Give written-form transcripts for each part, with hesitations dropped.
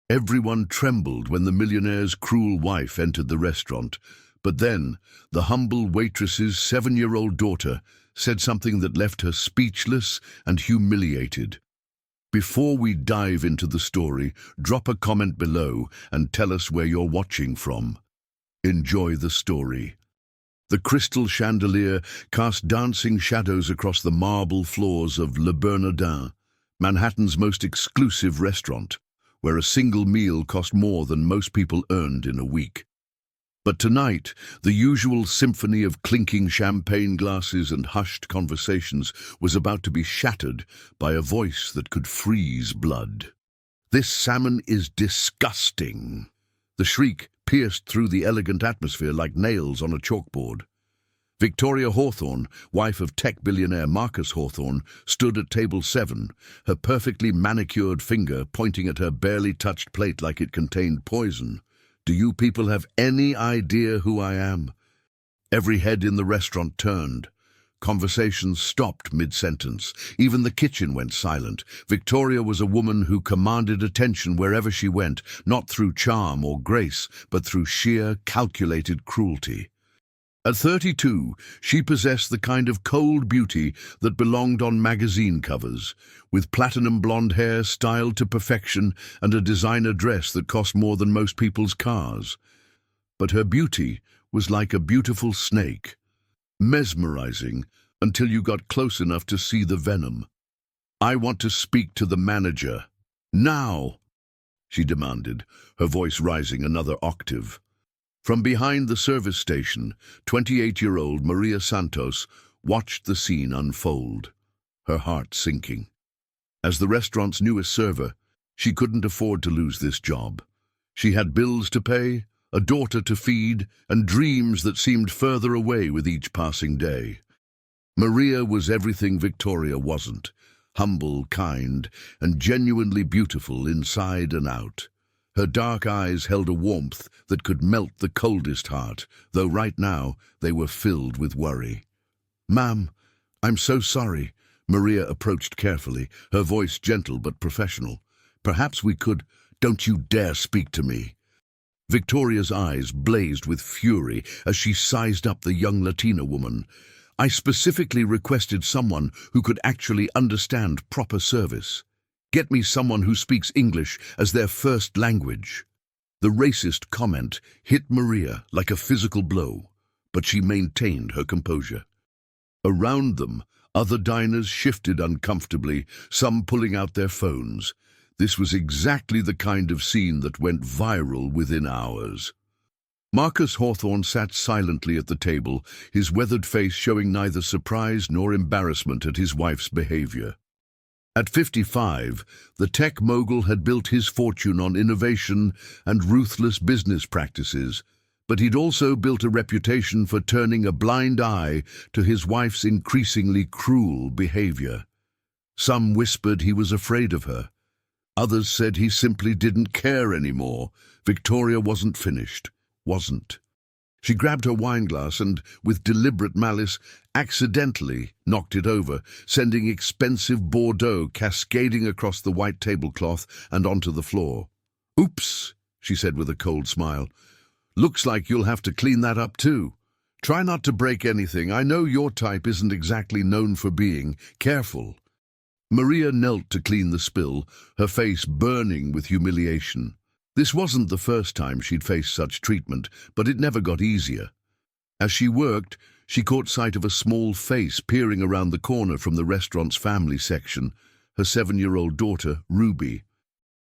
Everyone trembled when the millionaire's cruel wife entered the restaurant, but then the humble waitress's 7-year-old daughter said something that left her speechless and humiliated. Before we dive into the story, drop a comment below and tell us where you're watching from. Enjoy the story. The crystal chandelier cast dancing shadows across the marble floors of Le Bernardin, Manhattan's most exclusive restaurant, where a single meal cost more than most people earned in a week. But tonight, the usual symphony of clinking champagne glasses and hushed conversations was about to be shattered by a voice that could freeze blood. "This salmon is disgusting!" The shriek pierced through the elegant atmosphere like nails on a chalkboard. Victoria Hawthorne, wife of tech billionaire Marcus Hawthorne, stood at table 7, her perfectly manicured finger pointing at her barely touched plate like it contained poison. "Do you people have any idea who I am?" Every head in the restaurant turned. Conversations stopped mid-sentence. Even the kitchen went silent. Victoria was a woman who commanded attention wherever she went, not through charm or grace, but through sheer, calculated cruelty. At 32, she possessed the kind of cold beauty that belonged on magazine covers, with platinum blonde hair styled to perfection and a designer dress that cost more than most people's cars. But her beauty was like a beautiful snake, mesmerizing until you got close enough to see the venom. "I want to speak to the manager. Now!" she demanded, her voice rising another octave. From behind the service station, 28-year-old Maria Santos watched the scene unfold, her heart sinking. As the restaurant's newest server, she couldn't afford to lose this job. She had bills to pay, a daughter to feed, and dreams that seemed further away with each passing day. Maria was everything Victoria wasn't: humble, kind, and genuinely beautiful inside and out. Her dark eyes held a warmth that could melt the coldest heart, though right now they were filled with worry. "Ma'am, I'm so sorry." Maria approached carefully, her voice gentle but professional. "Perhaps we could—" "Don't you dare speak to me." Victoria's eyes blazed with fury as she sized up the young Latina woman. "I specifically requested someone who could actually understand proper service. Get me someone who speaks English as their first language." The racist comment hit Maria like a physical blow, but she maintained her composure. Around them, other diners shifted uncomfortably, some pulling out their phones. This was exactly the kind of scene that went viral within hours. Marcus Hawthorne sat silently at the table, his weathered face showing neither surprise nor embarrassment at his wife's behavior. At 55, the tech mogul had built his fortune on innovation and ruthless business practices, but he'd also built a reputation for turning a blind eye to his wife's increasingly cruel behavior. Some whispered he was afraid of her. Others said he simply didn't care anymore. Victoria wasn't finished. Wasn't. She grabbed her wineglass and, with deliberate malice, accidentally knocked it over, sending expensive Bordeaux cascading across the white tablecloth and onto the floor. "Oops," she said with a cold smile. "Looks like you'll have to clean that up too. Try not to break anything. I know your type isn't exactly known for being careful." Maria knelt to clean the spill, her face burning with humiliation. This wasn't the first time she'd faced such treatment, but it never got easier. As she worked, she caught sight of a small face peering around the corner from the restaurant's family section, her 7-year-old daughter, Ruby.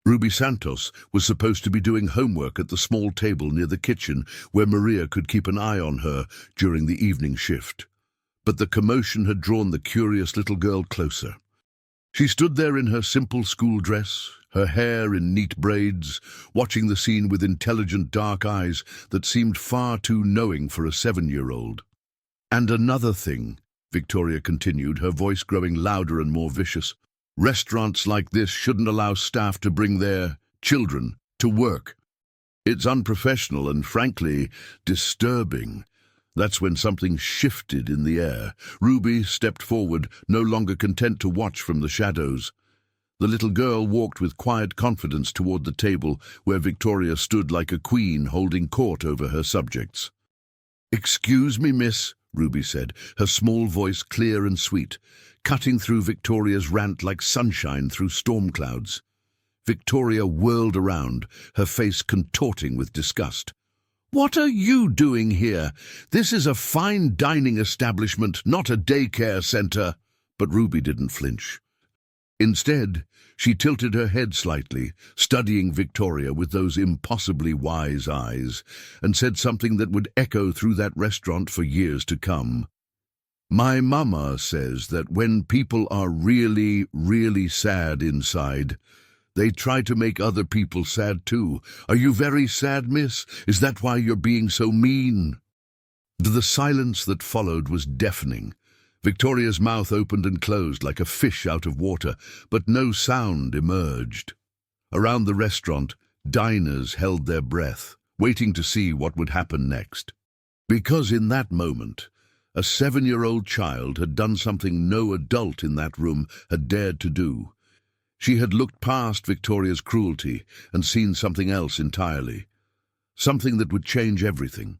Ruby Santos was supposed to be doing homework at the small table near the kitchen where Maria could keep an eye on her during the evening shift. But the commotion had drawn the curious little girl closer. She stood there in her simple school dress, her hair in neat braids, watching the scene with intelligent dark eyes that seemed far too knowing for a 7-year-old. "And another thing," Victoria continued, her voice growing louder and more vicious, "restaurants like this shouldn't allow staff to bring their children to work. It's unprofessional and, frankly, disturbing." That's when something shifted in the air. Ruby stepped forward, no longer content to watch from the shadows. The little girl walked with quiet confidence toward the table where Victoria stood like a queen holding court over her subjects. "Excuse me, miss," Ruby said, her small voice clear and sweet, cutting through Victoria's rant like sunshine through storm clouds. Victoria whirled around, her face contorting with disgust. "What are you doing here? This is a fine dining establishment, not a daycare center." But Ruby didn't flinch. Instead, she tilted her head slightly, studying Victoria with those impossibly wise eyes, and said something that would echo through that restaurant for years to come. "My mama says that when people are really, really sad inside, they try to make other people sad too. Are you very sad, miss? Is that why you're being so mean?" The silence that followed was deafening. Victoria's mouth opened and closed like a fish out of water, but no sound emerged. Around the restaurant, diners held their breath, waiting to see what would happen next. Because in that moment, a 7-year-old child had done something no adult in that room had dared to do. She had looked past Victoria's cruelty and seen something else entirely. Something that would change everything.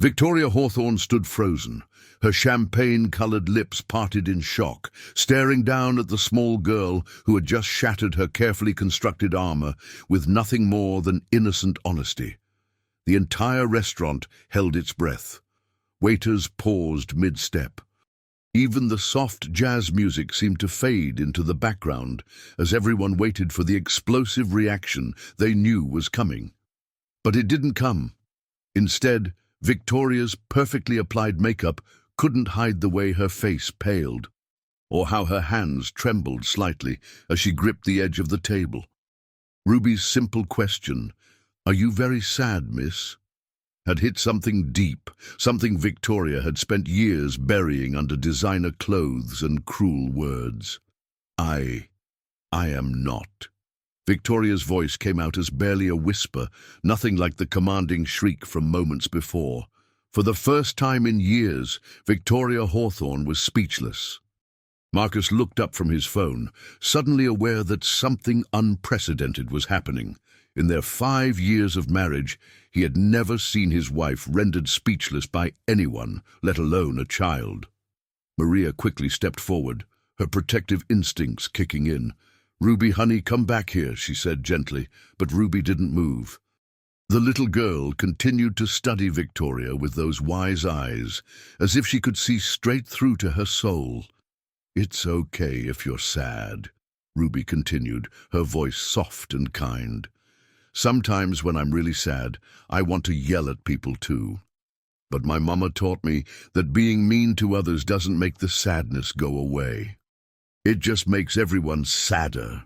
Victoria Hawthorne stood frozen, her champagne-colored lips parted in shock, staring down at the small girl who had just shattered her carefully constructed armor with nothing more than innocent honesty. The entire restaurant held its breath. Waiters paused mid-step. Even the soft jazz music seemed to fade into the background as everyone waited for the explosive reaction they knew was coming. But it didn't come. Instead, Victoria's perfectly applied makeup couldn't hide the way her face paled, or how her hands trembled slightly as she gripped the edge of the table. Ruby's simple question, "Are you very sad, miss?" had hit something deep, something Victoria had spent years burying under designer clothes and cruel words. I am not." Victoria's voice came out as barely a whisper, nothing like the commanding shriek from moments before. For the first time in years, Victoria Hawthorne was speechless. Marcus looked up from his phone, suddenly aware that something unprecedented was happening. In their 5 years of marriage, he had never seen his wife rendered speechless by anyone, let alone a child. Maria quickly stepped forward, her protective instincts kicking in. "Ruby, honey, come back here," she said gently, but Ruby didn't move. The little girl continued to study Victoria with those wise eyes, as if she could see straight through to her soul. "It's okay if you're sad," Ruby continued, her voice soft and kind. "Sometimes when I'm really sad, I want to yell at people too. But my mama taught me that being mean to others doesn't make the sadness go away. It just makes everyone sadder."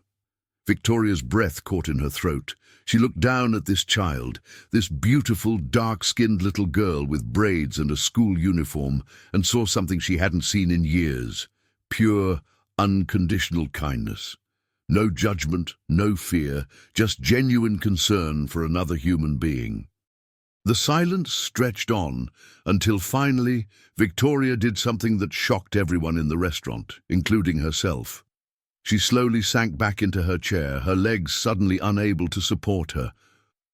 Victoria's breath caught in her throat. She looked down at this child, this beautiful, dark-skinned little girl with braids and a school uniform, and saw something she hadn't seen in years. Pure, unconditional kindness. No judgment, no fear, just genuine concern for another human being. The silence stretched on until finally Victoria did something that shocked everyone in the restaurant, including herself. She slowly sank back into her chair, her legs suddenly unable to support her.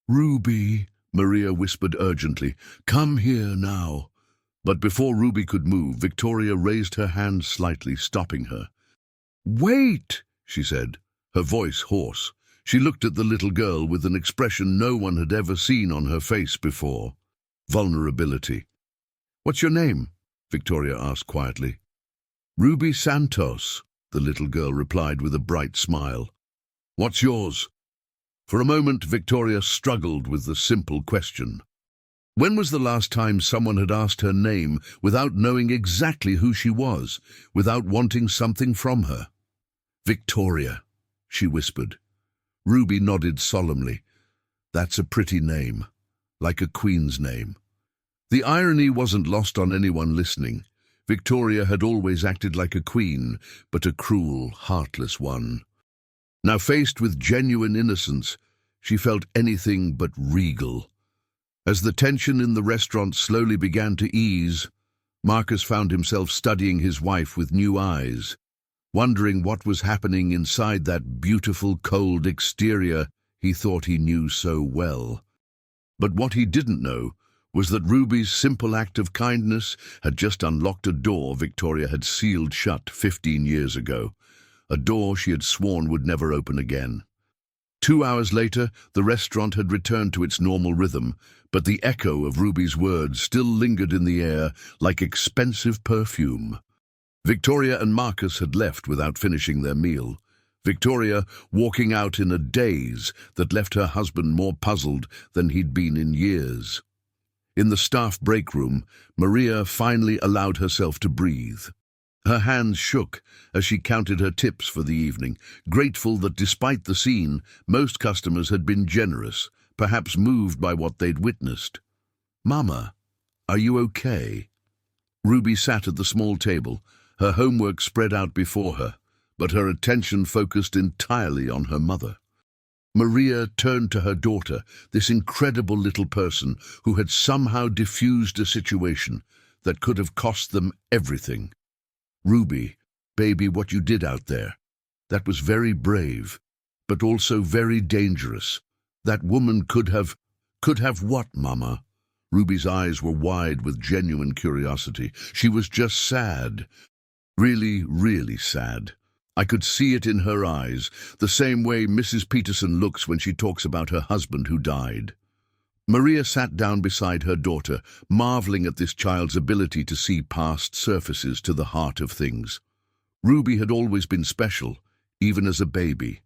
"Ruby," Maria whispered urgently, "come here now." But before Ruby could move, Victoria raised her hand slightly, stopping her. "Wait," she said, her voice hoarse. She looked at the little girl with an expression no one had ever seen on her face before. Vulnerability. "What's your name?" Victoria asked quietly. "Ruby Santos," the little girl replied with a bright smile. "What's yours?" For a moment, Victoria struggled with the simple question. When was the last time someone had asked her name without knowing exactly who she was, without wanting something from her? "Victoria," she whispered. Ruby nodded solemnly. "That's a pretty name, like a queen's name." The irony wasn't lost on anyone listening. Victoria had always acted like a queen, but a cruel, heartless one. Now faced with genuine innocence, she felt anything but regal. As the tension in the restaurant slowly began to ease, Marcus found himself studying his wife with new eyes. wondering what was happening inside that beautiful, cold exterior he thought he knew so well. But what he didn't know was that Ruby's simple act of kindness had just unlocked a door Victoria had sealed shut 15 years ago, a door she had sworn would never open again. 2 hours later, the restaurant had returned to its normal rhythm, but the echo of Ruby's words still lingered in the air like expensive perfume. Victoria and Marcus had left without finishing their meal, Victoria walking out in a daze that left her husband more puzzled than he'd been in years. In the staff break room, Maria finally allowed herself to breathe. Her hands shook as she counted her tips for the evening, grateful that despite the scene, most customers had been generous, perhaps moved by what they'd witnessed. "Mama, are you okay?" Ruby sat at the small table, her homework spread out before her, but her attention focused entirely on her mother. Maria turned to her daughter, this incredible little person who had somehow diffused a situation that could have cost them everything. "Ruby, baby, what you did out there, that was very brave, but also very dangerous. That woman could have what, Mama?" Ruby's eyes were wide with genuine curiosity. She was just sad. Really, really sad. I could see it in her eyes, the same way Mrs. Peterson looks when she talks about her husband who died. Maria sat down beside her daughter, marveling at this child's ability to see past surfaces to the heart of things. Ruby had always been special, even as a baby.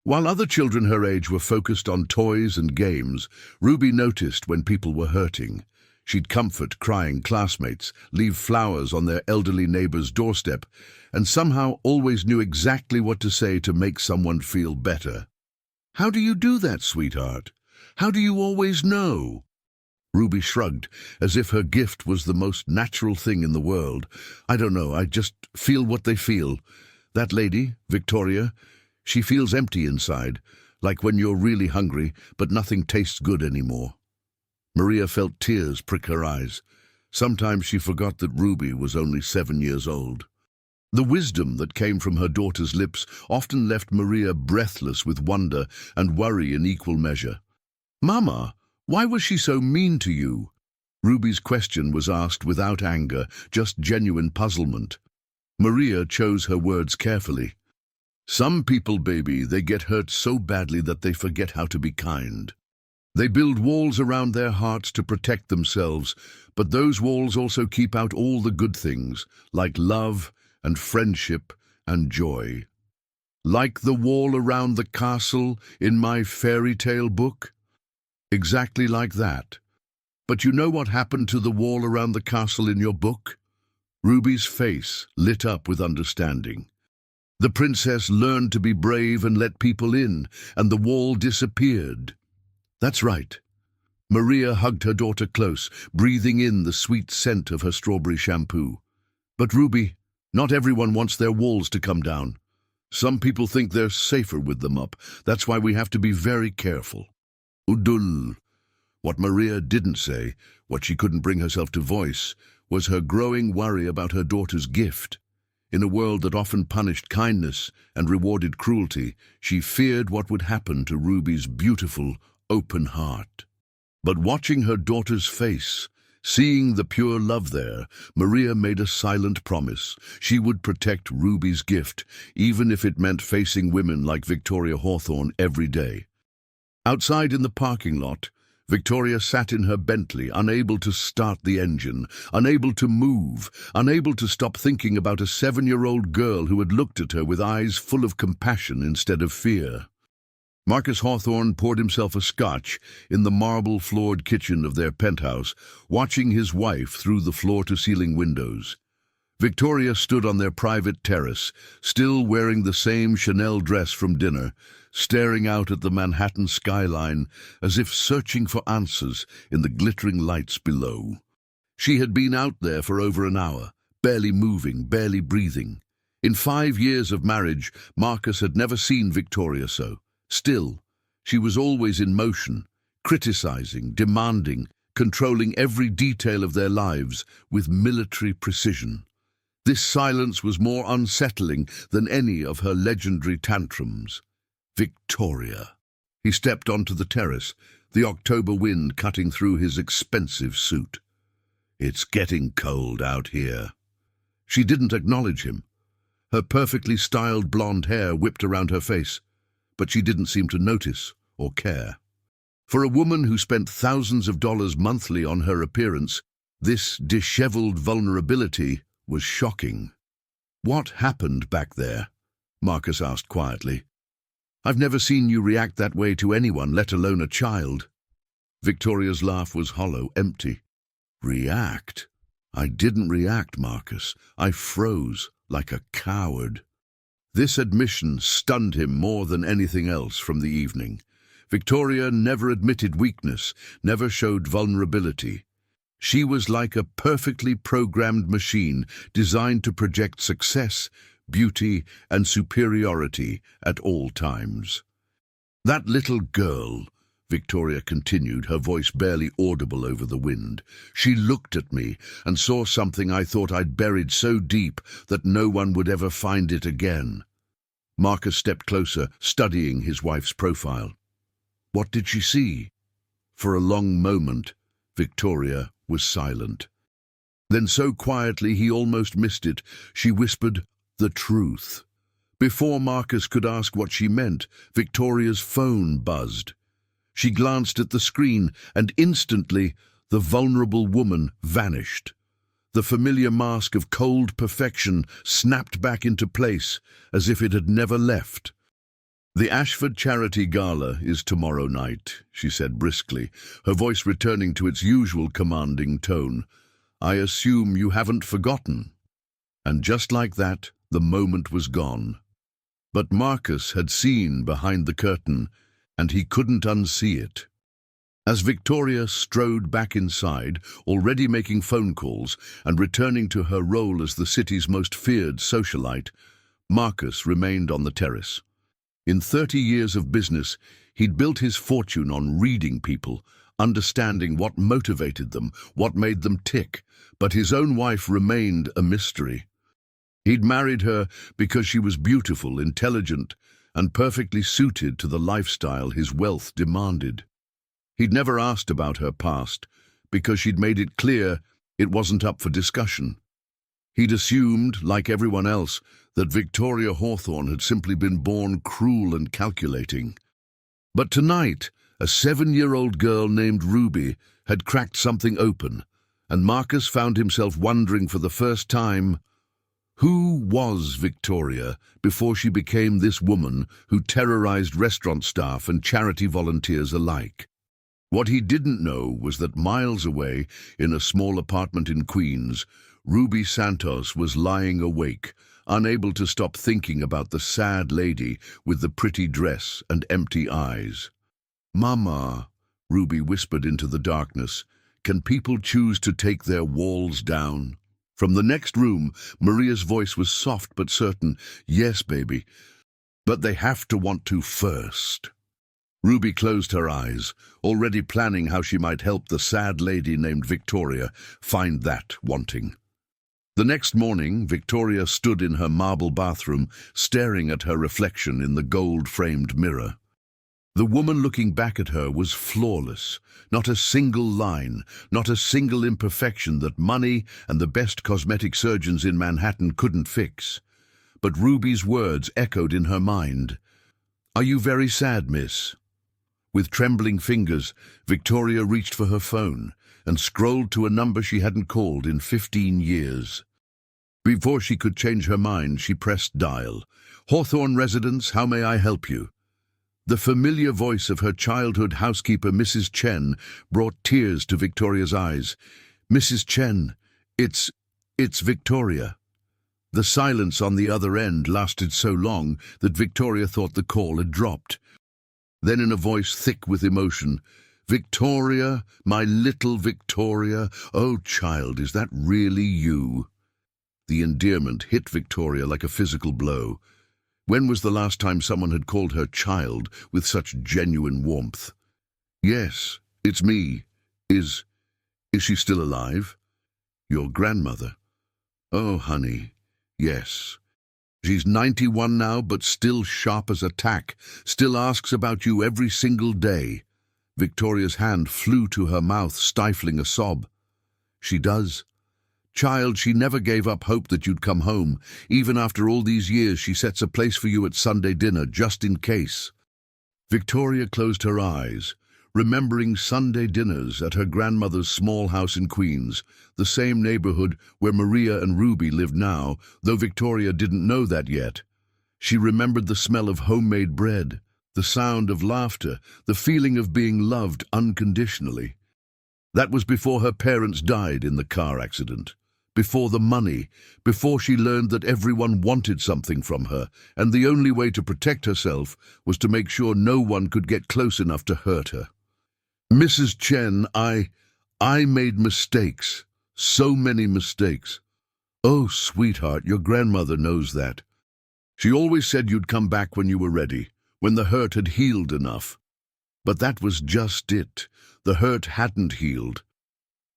While other children her age were focused on toys and games, Ruby noticed when people were hurting. She'd comfort crying classmates, leave flowers on their elderly neighbor's doorstep, and somehow always knew exactly what to say to make someone feel better. "How do you do that, sweetheart? How do you always know?" Ruby shrugged, as if her gift was the most natural thing in the world. "I don't know, I just feel what they feel. That lady, Victoria, she feels empty inside, like when you're really hungry, but nothing tastes good anymore." Maria felt tears prick her eyes. Sometimes she forgot that Ruby was only 7 years old. The wisdom that came from her daughter's lips often left Maria breathless with wonder and worry in equal measure. "Mama, why was she so mean to you?" Ruby's question was asked without anger, just genuine puzzlement. Maria chose her words carefully. "Some people, baby, they get hurt so badly that they forget how to be kind. They build walls around their hearts to protect themselves, but those walls also keep out all the good things, like love and friendship and joy. Like the wall around the castle in my fairy tale book? Exactly like that. But you know what happened to the wall around the castle in your book?" Ruby's face lit up with understanding. "The princess learned to be brave and let people in, and the wall disappeared." "That's right." Maria hugged her daughter close, breathing in the sweet scent of her strawberry shampoo. "But Ruby, not everyone wants their walls to come down. Some people think they're safer with them up. That's why we have to be very careful." Udul. What Maria didn't say, what she couldn't bring herself to voice, was her growing worry about her daughter's gift. In a world that often punished kindness and rewarded cruelty, she feared what would happen to Ruby's beautiful, open heart. But watching her daughter's face, seeing the pure love there, Maria made a silent promise. She would protect Ruby's gift, even if it meant facing women like Victoria Hawthorne every day. Outside in the parking lot, Victoria sat in her Bentley, unable to start the engine, unable to move, unable to stop thinking about a 7-year-old girl who had looked at her with eyes full of compassion instead of fear. Marcus Hawthorne poured himself a scotch in the marble-floored kitchen of their penthouse, watching his wife through the floor-to-ceiling windows. Victoria stood on their private terrace, still wearing the same Chanel dress from dinner, staring out at the Manhattan skyline as if searching for answers in the glittering lights below. She had been out there for over an hour, barely moving, barely breathing. In 5 years of marriage, Marcus had never seen Victoria so. Still, she was always in motion, criticizing, demanding, controlling every detail of their lives with military precision. This silence was more unsettling than any of her legendary tantrums. Victoria. He stepped onto the terrace, the October wind cutting through his expensive suit. "It's getting cold out here." She didn't acknowledge him. Her perfectly styled blonde hair whipped around her face, but she didn't seem to notice or care. For a woman who spent thousands of dollars monthly on her appearance, this disheveled vulnerability was shocking. "What happened back there?" Marcus asked quietly. "I've never seen you react that way to anyone, let alone a child." Victoria's laugh was hollow, empty. "React? I didn't react, Marcus. I froze like a coward." This admission stunned him more than anything else from the evening. Victoria never admitted weakness, never showed vulnerability. She was like a perfectly programmed machine designed to project success, beauty, and superiority at all times. "That little girl," Victoria continued, her voice barely audible over the wind. "She looked at me and saw something I thought I'd buried so deep that no one would ever find it again." Marcus stepped closer, studying his wife's profile. "What did she see?" For a long moment, Victoria was silent. Then so quietly he almost missed it, she whispered, "The truth." Before Marcus could ask what she meant, Victoria's phone buzzed. She glanced at the screen, and instantly the vulnerable woman vanished. The familiar mask of cold perfection snapped back into place, as if it had never left. "The Ashford Charity Gala is tomorrow night," she said briskly, her voice returning to its usual commanding tone. "I assume you haven't forgotten." And just like that, the moment was gone. But Marcus had seen behind the curtain, and he couldn't unsee it. As Victoria strode back inside, already making phone calls and returning to her role as the city's most feared socialite, Marcus remained on the terrace. In 30 years of business, he'd built his fortune on reading people, understanding what motivated them, what made them tick, but his own wife remained a mystery. He'd married her because she was beautiful, intelligent, and perfectly suited to the lifestyle his wealth demanded. He'd never asked about her past, because she'd made it clear it wasn't up for discussion. He'd assumed, like everyone else, that Victoria Hawthorne had simply been born cruel and calculating. But tonight, a 7-year-old girl named Ruby had cracked something open, and Marcus found himself wondering for the first time, who was Victoria before she became this woman who terrorized restaurant staff and charity volunteers alike? What he didn't know was that miles away, in a small apartment in Queens, Ruby Santos was lying awake, unable to stop thinking about the sad lady with the pretty dress and empty eyes. "Mama," Ruby whispered into the darkness, "can people choose to take their walls down?" From the next room, Maria's voice was soft but certain. "Yes, baby, but they have to want to first." Ruby closed her eyes, already planning how she might help the sad lady named Victoria find that wanting. The next morning, Victoria stood in her marble bathroom, staring at her reflection in the gold-framed mirror. The woman looking back at her was flawless, not a single line, not a single imperfection that money and the best cosmetic surgeons in Manhattan couldn't fix. But Ruby's words echoed in her mind. "Are you very sad, miss?" With trembling fingers, Victoria reached for her phone and scrolled to a number she hadn't called in 15 years. Before she could change her mind, she pressed dial. "Hawthorne Residence, how may I help you?" The familiar voice of her childhood housekeeper, Mrs. Chen, brought tears to Victoria's eyes. "Mrs. Chen, it's Victoria." The silence on the other end lasted so long that Victoria thought the call had dropped. Then, in a voice thick with emotion, "Victoria, my little Victoria, oh child, is that really you?" The endearment hit Victoria like a physical blow. When was the last time someone had called her child with such genuine warmth? "Yes, it's me. Is she still alive?" "Your grandmother." "Oh, honey, Yes. She's 91 now, but still sharp as a tack, still asks about you every single day. Victoria's hand flew to her mouth, stifling a sob. She does. Child, she never gave up hope that you'd come home. Even after all these years, she sets a place for you at Sunday dinner, just in case. Victoria closed her eyes, remembering Sunday dinners at her grandmother's small house in Queens, the same neighborhood where Maria and Ruby lived now, though Victoria didn't know that yet. She remembered the smell of homemade bread, the sound of laughter, the feeling of being loved unconditionally. That was before her parents died in the car accident, before the money, before she learned that everyone wanted something from her, and the only way to protect herself was to make sure no one could get close enough to hurt her. Mrs. Chen, I made mistakes, so many mistakes. Oh, sweetheart, your grandmother knows that. She always said you'd come back when you were ready, when the hurt had healed enough. But that was just it. The hurt hadn't healed.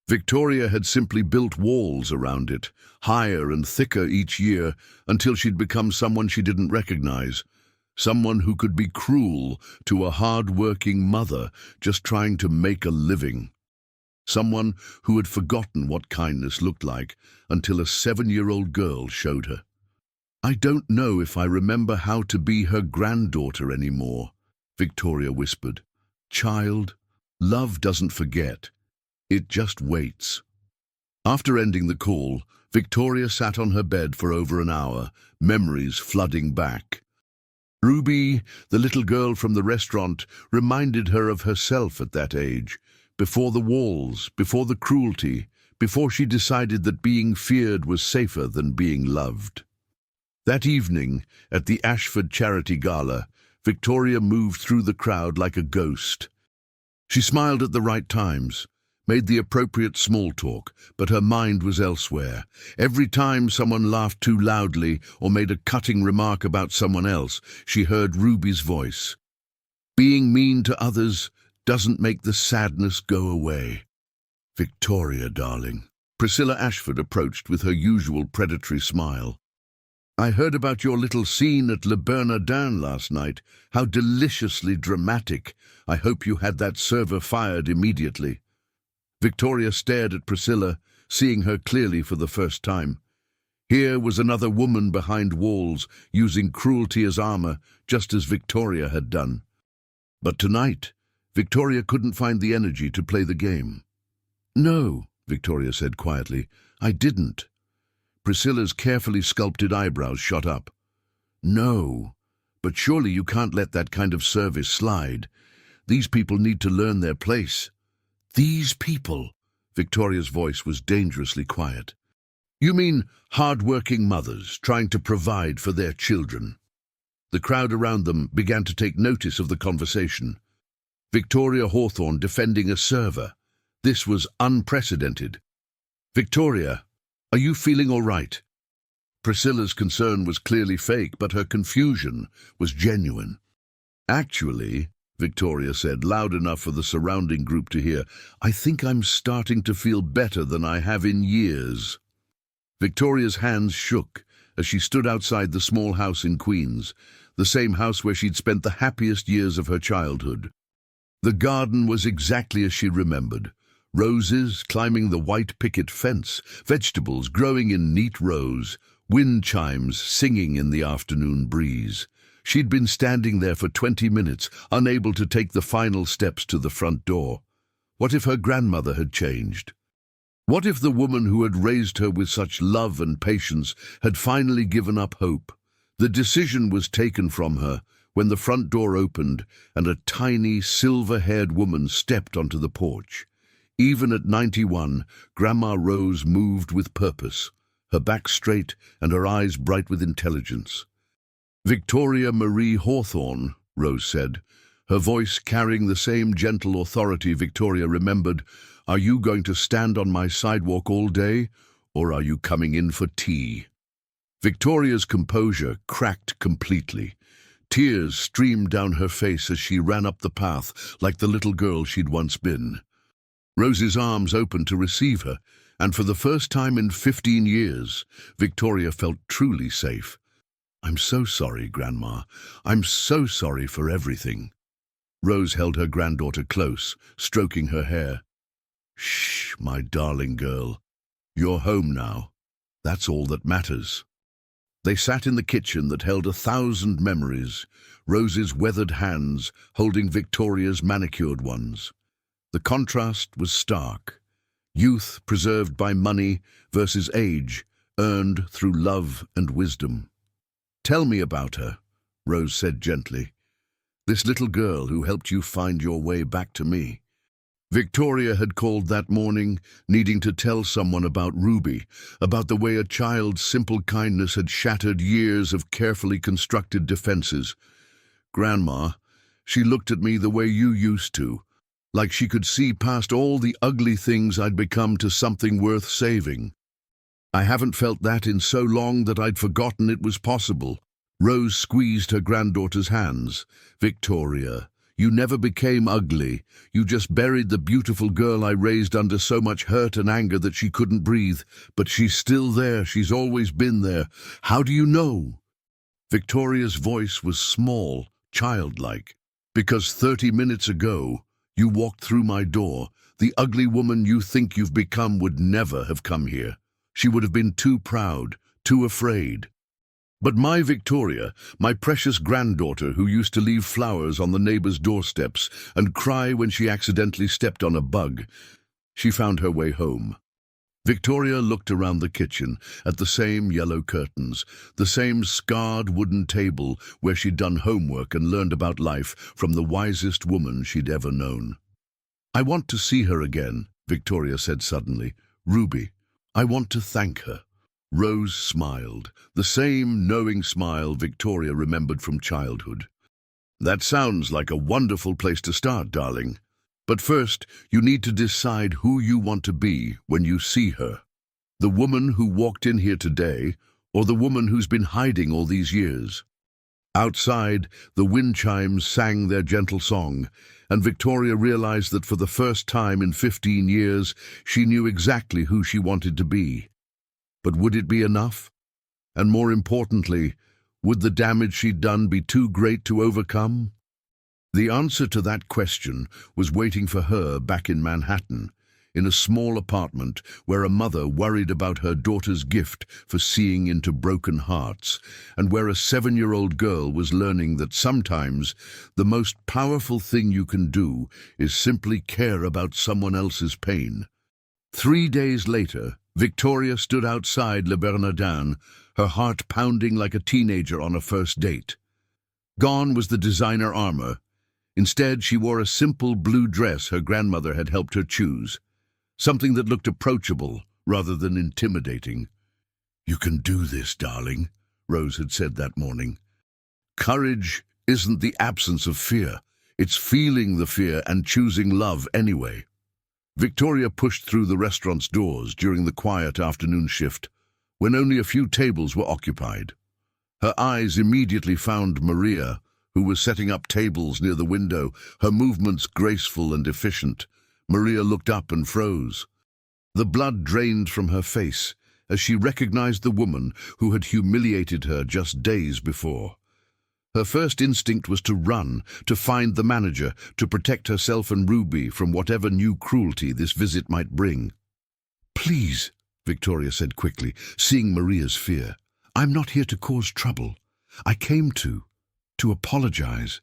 Victoria had simply built walls around it, higher and thicker each year, until she'd become someone she didn't recognize. Someone who could be cruel to a hard-working mother just trying to make a living. Someone who had forgotten what kindness looked like until a 7-year-old girl showed her. I don't know if I remember how to be her granddaughter anymore, Victoria whispered. Child, love doesn't forget. It just waits. After ending the call, Victoria sat on her bed for over an hour, memories flooding back. Ruby, the little girl from the restaurant, reminded her of herself at that age, before the walls, before the cruelty, before she decided that being feared was safer than being loved. That evening, at the Ashford Charity Gala, Victoria moved through the crowd like a ghost. She smiled at the right times, made the appropriate small talk, but her mind was elsewhere. Every time someone laughed too loudly or made a cutting remark about someone else, she heard Ruby's voice. Being mean to others doesn't make the sadness go away. Victoria, darling. Priscilla Ashford approached with her usual predatory smile. I heard about your little scene at Le Bernardin last night. How deliciously dramatic. I hope you had that server fired immediately. Victoria stared at Priscilla, seeing her clearly for the first time. Here was another woman behind walls, using cruelty as armor, just as Victoria had done. But tonight, Victoria couldn't find the energy to play the game. No, Victoria said quietly, I didn't. Priscilla's carefully sculpted eyebrows shot up. No, but surely you can't let that kind of service slide. These people need to learn their place. These people? Victoria's voice was dangerously quiet. You mean hard-working mothers trying to provide for their children? The crowd around them began to take notice of the conversation. Victoria Hawthorne defending a server. This was unprecedented. Victoria, are you feeling all right? Priscilla's concern was clearly fake, but her confusion was genuine. Actually, Victoria said, loud enough for the surrounding group to hear, I think I'm starting to feel better than I have in years. Victoria's hands shook as she stood outside the small house in Queens, the same house where she'd spent the happiest years of her childhood. The garden was exactly as she remembered. Roses climbing the white picket fence, vegetables growing in neat rows, wind chimes singing in the afternoon breeze. She'd been standing there for 20 minutes, unable to take the final steps to the front door. What if her grandmother had changed? What if the woman who had raised her with such love and patience had finally given up hope? The decision was taken from her when the front door opened and a tiny, silver-haired woman stepped onto the porch. Even at 91, Grandma Rose moved with purpose, her back straight and her eyes bright with intelligence. Victoria Marie Hawthorne, Rose said, her voice carrying the same gentle authority Victoria remembered. Are you going to stand on my sidewalk all day, or are you coming in for tea? Victoria's composure cracked completely. Tears streamed down her face as she ran up the path like the little girl she'd once been. Rose's arms opened to receive her, And for the first time in 15 years, Victoria felt truly safe. "I'm so sorry, Grandma. I'm so sorry for everything." Rose held her granddaughter close, stroking her hair. "Shh, my darling girl. You're home now. That's all that matters." They sat in the kitchen that held 1,000 memories, Rose's weathered hands holding Victoria's manicured ones. The contrast was stark. Youth preserved by money versus age, earned through love and wisdom. "Tell me about her," Rose said gently. "This little girl who helped you find your way back to me." Victoria had called that morning, needing to tell someone about Ruby, about the way a child's simple kindness had shattered years of carefully constructed defenses. "Grandma, she looked at me the way you used to, like she could see past all the ugly things I'd become to something worth saving. I haven't felt that in so long that I'd forgotten it was possible." Rose squeezed her granddaughter's hands. "Victoria, you never became ugly. You just buried the beautiful girl I raised under so much hurt and anger that she couldn't breathe. But she's still there. She's always been there. How do you know?" Victoria's voice was small, childlike. "Because 30 minutes ago, you walked through my door. The ugly woman you think you've become would never have come here. She would have been too proud, too afraid. But my Victoria, my precious granddaughter who used to leave flowers on the neighbors' doorsteps and cry when she accidentally stepped on a bug, she found her way home." Victoria looked around the kitchen at the same yellow curtains, the same scarred wooden table where she'd done homework and learned about life from the wisest woman she'd ever known. "I want to see her again," Victoria said suddenly. "Ruby. I want to thank her." Rose smiled, the same knowing smile Victoria remembered from childhood. "That sounds like a wonderful place to start, darling. But first, you need to decide who you want to be when you see her. The woman who walked in here today, or the woman who's been hiding all these years?" Outside, the wind chimes sang their gentle song, and Victoria realized that for the first time in 15 years, she knew exactly who she wanted to be. But would it be enough? And more importantly, would the damage she'd done be too great to overcome? The answer to that question was waiting for her back in Manhattan, in a small apartment where a mother worried about her daughter's gift for seeing into broken hearts, and where a 7-year-old girl was learning that sometimes the most powerful thing you can do is simply care about someone else's pain. 3 days later, Victoria stood outside Le Bernardin, her heart pounding like a teenager on a first date. Gone was the designer armor. Instead, she wore a simple blue dress her grandmother had helped her choose, something that looked approachable rather than intimidating. "You can do this, darling," Rose had said that morning. "Courage isn't the absence of fear. It's feeling the fear and choosing love anyway." Victoria pushed through the restaurant's doors during the quiet afternoon shift, when only a few tables were occupied. Her eyes immediately found Maria, who was setting up tables near the window, her movements graceful and efficient. Maria looked up and froze. The blood drained from her face as she recognized the woman who had humiliated her just days before. Her first instinct was to run, to find the manager, to protect herself and Ruby from whatever new cruelty this visit might bring. "Please," Victoria said quickly, seeing Maria's fear. "I'm not here to cause trouble. I came to apologize."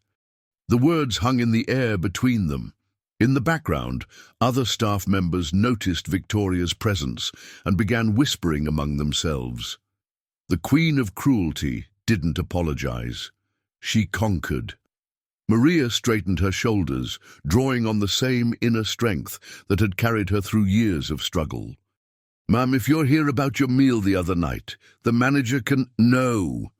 The words hung in the air between them. In the background, other staff members noticed Victoria's presence and began whispering among themselves. The Queen of Cruelty didn't apologize. She conquered. Maria straightened her shoulders, drawing on the same inner strength that had carried her through years of struggle. "Ma'am, if you're here about your meal the other night, the manager can—" "No."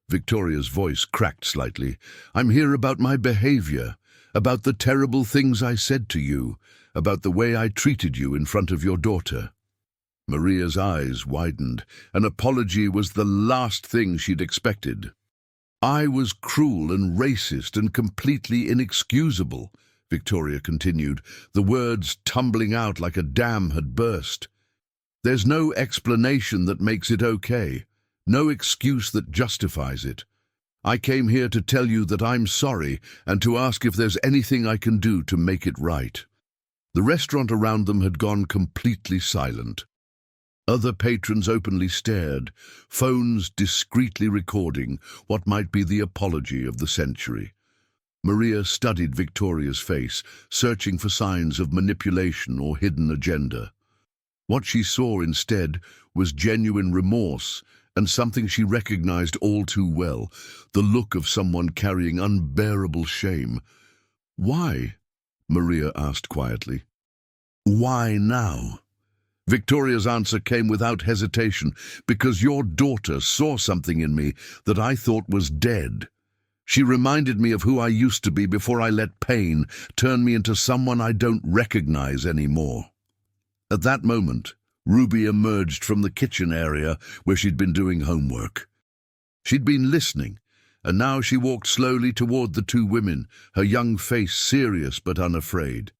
Victoria's voice cracked slightly. "I'm here about my behavior, about the terrible things I said to you, about the way I treated you in front of your daughter." Maria's eyes widened. An apology was the last thing she'd expected. "I was cruel and racist and completely inexcusable," Victoria continued, the words tumbling out like a dam had burst. There's no explanation that makes it okay, no excuse that justifies it. I came here to tell you that I'm sorry and to ask if there's anything I can do to make it right." The restaurant around them had gone completely silent. Other patrons openly stared, phones discreetly recording what might be the apology of the century. Maria studied Victoria's face, searching for signs of manipulation or hidden agenda. What she saw instead was genuine remorse and something she recognized all too well, the look of someone carrying unbearable shame. "Why?" Maria asked quietly. "Why now?" Victoria's answer came without hesitation. "Because your daughter saw something in me that I thought was dead. She reminded me of who I used to be before I let pain turn me into someone I don't recognize anymore." At that moment, Ruby emerged from the kitchen area where she'd been doing homework. She'd been listening, and now she walked slowly toward the two women, her young face serious but unafraid.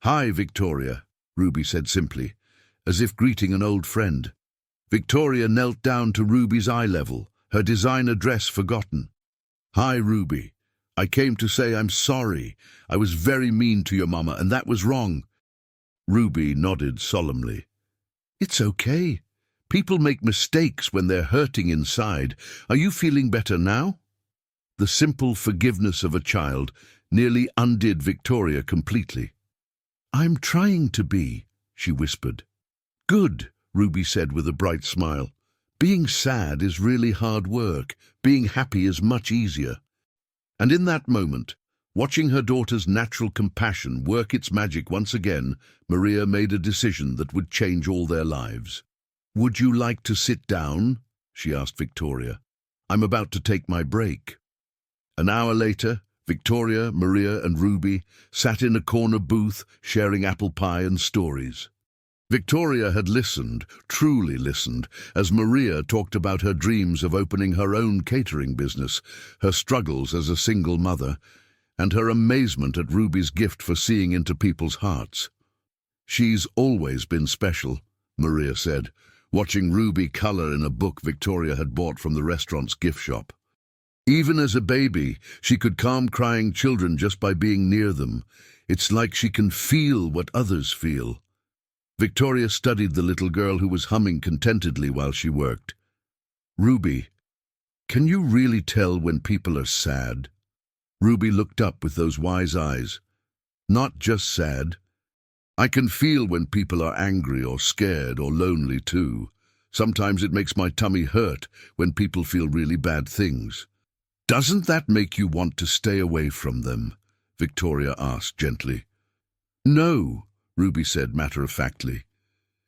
"Hi, Victoria," Ruby said simply, as if greeting an old friend. Victoria knelt down to Ruby's eye level, her designer dress forgotten. "Hi, Ruby. I came to say I'm sorry. I was very mean to your mama, and that was wrong." Ruby nodded solemnly. "It's okay. People make mistakes when they're hurting inside. Are you feeling better now?" The simple forgiveness of a child nearly undid Victoria completely. "I'm trying to be," she whispered. "Good," Ruby said with a bright smile. "Being sad is really hard work. Being happy is much easier." And in that moment, watching her daughter's natural compassion work its magic once again, Maria made a decision that would change all their lives. "Would you like to sit down?" she asked Victoria. "I'm about to take my break." An hour later, Victoria, Maria, and Ruby sat in a corner booth sharing apple pie and stories. Victoria had listened, truly listened, as Maria talked about her dreams of opening her own catering business, her struggles as a single mother, and her amazement at Ruby's gift for seeing into people's hearts. "She's always been special," Maria said, watching Ruby color in a book Victoria had bought from the restaurant's gift shop. "Even as a baby, she could calm crying children just by being near them. It's like she can feel what others feel." Victoria studied the little girl who was humming contentedly while she worked. "Ruby, can you really tell when people are sad?" Ruby looked up with those wise eyes. "Not just sad. I can feel when people are angry or scared or lonely too. Sometimes it makes my tummy hurt when people feel really bad things." "Doesn't that make you want to stay away from them?" Victoria asked gently. "No," Ruby said matter-of-factly.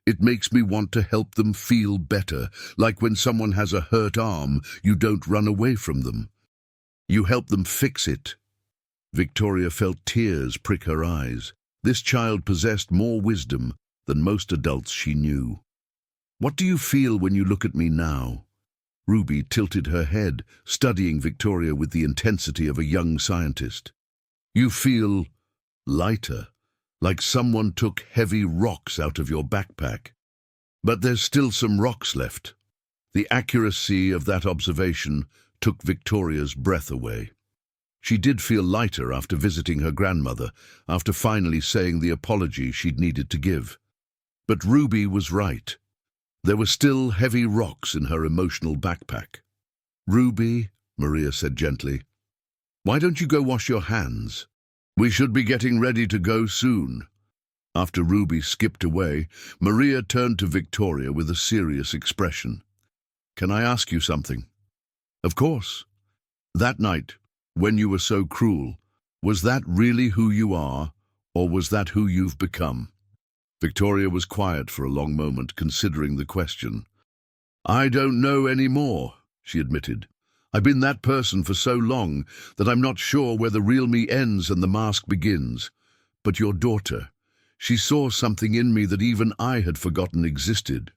"It makes me want to help them feel better, like when someone has a hurt arm, you don't run away from them. You help them fix it." Victoria felt tears prick her eyes. This child possessed more wisdom than most adults she knew. "What do you feel when you look at me now?" Ruby tilted her head, studying Victoria with the intensity of a young scientist. "You feel lighter, like someone took heavy rocks out of your backpack. But there's still some rocks left." The accuracy of that observation took Victoria's breath away. She did feel lighter after visiting her grandmother, after finally saying the apology she'd needed to give. But Ruby was right. There were still heavy rocks in her emotional backpack. "Ruby," Maria said gently, "why don't you go wash your hands? We should be getting ready to go soon." After Ruby skipped away, Maria turned to Victoria with a serious expression. "Can I ask you something?" "Of course." "That night, when you were so cruel, was that really who you are, or was that who you've become?" Victoria was quiet for a long moment, considering the question. "I don't know anymore," she admitted. "I've been that person for so long that I'm not sure where the real me ends and the mask begins. But your daughter, she saw something in me that even I had forgotten existed."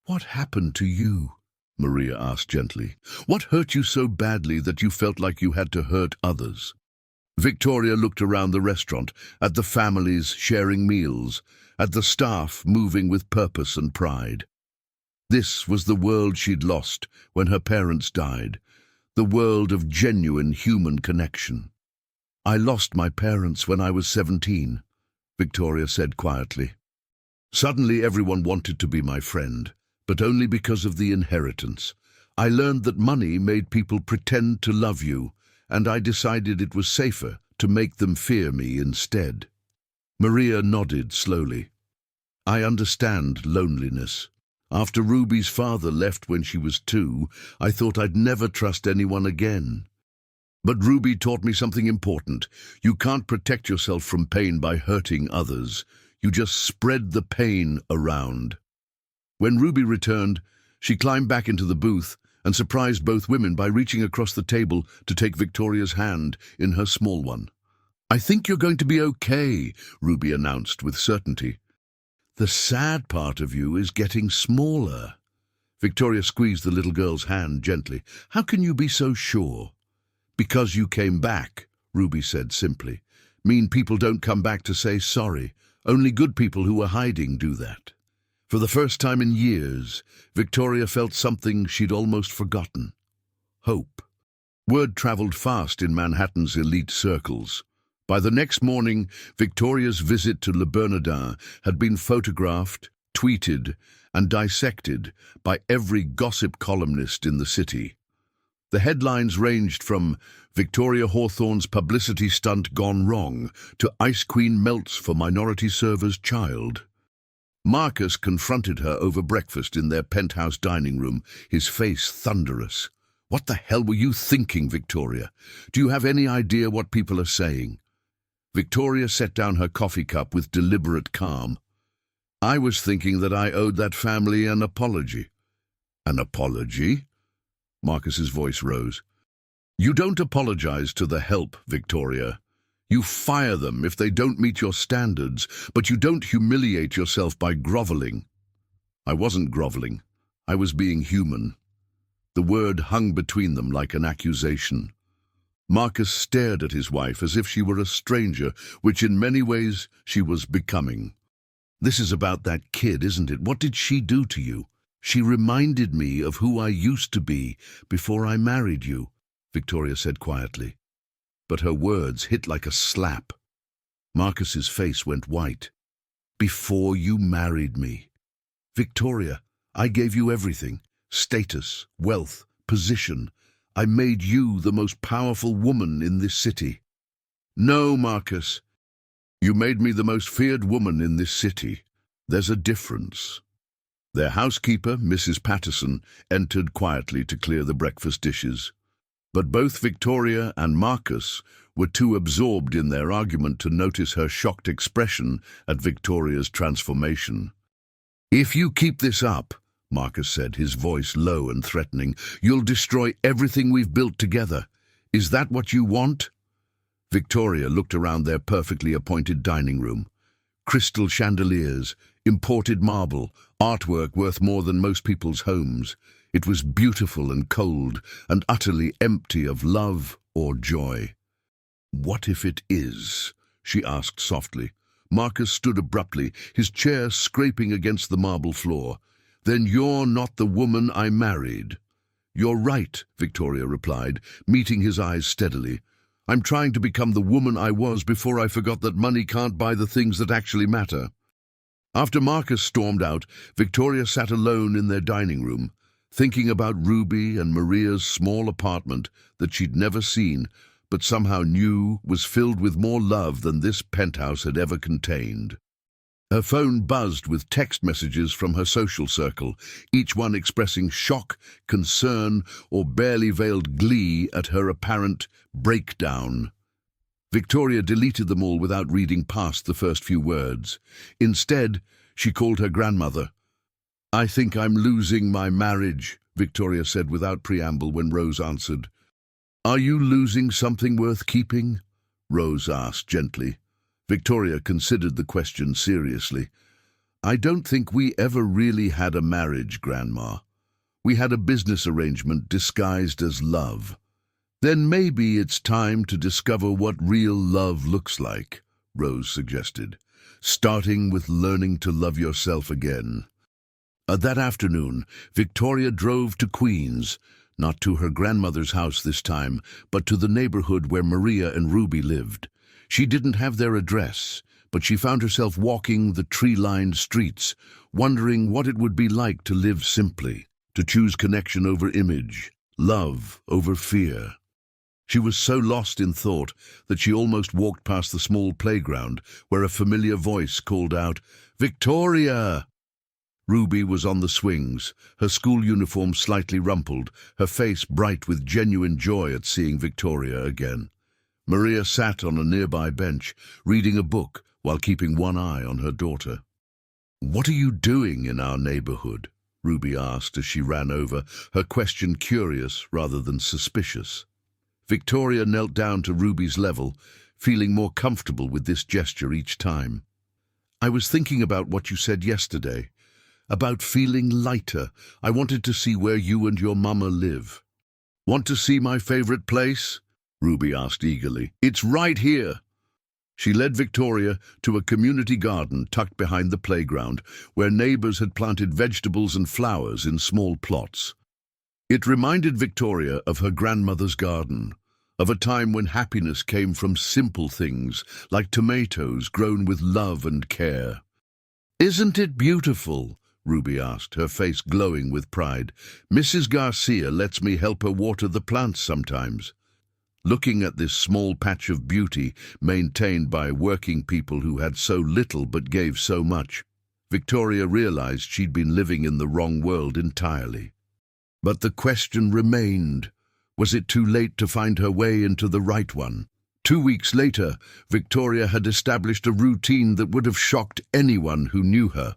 "What happened to you?" Maria asked gently. "What hurt you so badly that you felt like you had to hurt others?" Victoria looked around the restaurant, at the families sharing meals, at the staff moving with purpose and pride. This was the world she'd lost when her parents died, the world of genuine human connection. "I lost my parents when I was 17, Victoria said quietly. "Suddenly everyone wanted to be my friend, but only because of the inheritance. I learned that money made people pretend to love you, and I decided it was safer to make them fear me instead." Maria nodded slowly. "I understand loneliness. After Ruby's father left when she was 2, I thought I'd never trust anyone again. But Ruby taught me something important. You can't protect yourself from pain by hurting others. You just spread the pain around." When Ruby returned, she climbed back into the booth and surprised both women by reaching across the table to take Victoria's hand in her small one. "I think you're going to be okay," Ruby announced with certainty. "The sad part of you is getting smaller." Victoria squeezed the little girl's hand gently. "How can you be so sure?" "Because you came back," Ruby said simply. "Mean people don't come back to say sorry. Only good people who are hiding do that." For the first time in years, Victoria felt something she'd almost forgotten. Hope. Word traveled fast in Manhattan's elite circles. By the next morning, Victoria's visit to Le Bernardin had been photographed, tweeted, and dissected by every gossip columnist in the city. The headlines ranged from "Victoria Hawthorne's publicity stunt gone wrong" to "Ice Queen melts for minority server's child." Marcus confronted her over breakfast in their penthouse dining room, his face thunderous. "What the hell were you thinking, Victoria? Do you have any idea what people are saying?" Victoria set down her coffee cup with deliberate calm. "I was thinking that I owed that family an apology." "An apology?" Marcus's voice rose. "You don't apologize to the help, Victoria. You fire them if they don't meet your standards, but you don't humiliate yourself by groveling." "I wasn't groveling. I was being human." The word hung between them like an accusation. Marcus stared at his wife as if she were a stranger, which in many ways she was becoming. "This is about that kid, isn't it? What did she do to you?" "She reminded me of who I used to be before I married you," Victoria said quietly. But her words hit like a slap. Marcus's face went white. "Before you married me. Victoria, I gave you everything. Status, wealth, position. I made you the most powerful woman in this city." "No, Marcus. You made me the most feared woman in this city. There's a difference." Their housekeeper, Mrs. Patterson, entered quietly to clear the breakfast dishes. But both Victoria and Marcus were too absorbed in their argument to notice her shocked expression at Victoria's transformation. "If you keep this up," Marcus said, his voice low and threatening, "you'll destroy everything we've built together. Is that what you want?" Victoria looked around their perfectly appointed dining room. Crystal chandeliers, imported marble, artwork worth more than most people's homes. It was beautiful and cold and utterly empty of love or joy. "What if it is?" she asked softly. Marcus stood abruptly, his chair scraping against the marble floor. "Then you're not the woman I married." "You're right," Victoria replied, meeting his eyes steadily. "I'm trying to become the woman I was before I forgot that money can't buy the things that actually matter." After Marcus stormed out, Victoria sat alone in their dining room, thinking about Ruby and Maria's small apartment that she'd never seen, but somehow knew was filled with more love than this penthouse had ever contained. Her phone buzzed with text messages from her social circle, each one expressing shock, concern, or barely veiled glee at her apparent breakdown. Victoria deleted them all without reading past the first few words. Instead, she called her grandmother. "I think I'm losing my marriage," Victoria said without preamble when Rose answered. "Are you losing something worth keeping?" Rose asked gently. Victoria considered the question seriously. "I don't think we ever really had a marriage, Grandma. We had a business arrangement disguised as love." "Then maybe it's time to discover what real love looks like," Rose suggested. starting with learning to love yourself again. That afternoon, Victoria drove to Queens, not to her grandmother's house this time, but to the neighborhood where Maria and Ruby lived. She didn't have their address, but she found herself walking the tree-lined streets, wondering what it would be like to live simply, to choose connection over image, love over fear. She was so lost in thought that she almost walked past the small playground where a familiar voice called out, "Victoria!" Ruby was on the swings, her school uniform slightly rumpled, her face bright with genuine joy at seeing Victoria again. Maria sat on a nearby bench, reading a book while keeping one eye on her daughter. "What are you doing in our neighborhood?" Ruby asked as she ran over, her question curious rather than suspicious. Victoria knelt down to Ruby's level, feeling more comfortable with this gesture each time. "I was thinking about what you said yesterday. About feeling lighter. I wanted to see where you and your mama live." "Want to see my favorite place?" Ruby asked eagerly. "It's right here." She led Victoria to a community garden tucked behind the playground, where neighbors had planted vegetables and flowers in small plots. It reminded Victoria of her grandmother's garden, of a time when happiness came from simple things, like tomatoes grown with love and care. "Isn't it beautiful?" Ruby asked, her face glowing with pride. "Mrs. Garcia lets me help her water the plants sometimes." Looking at this small patch of beauty maintained by working people who had so little but gave so much, Victoria realized she'd been living in the wrong world entirely. But the question remained, was it too late to find her way into the right one? 2 weeks later, Victoria had established a routine that would have shocked anyone who knew her.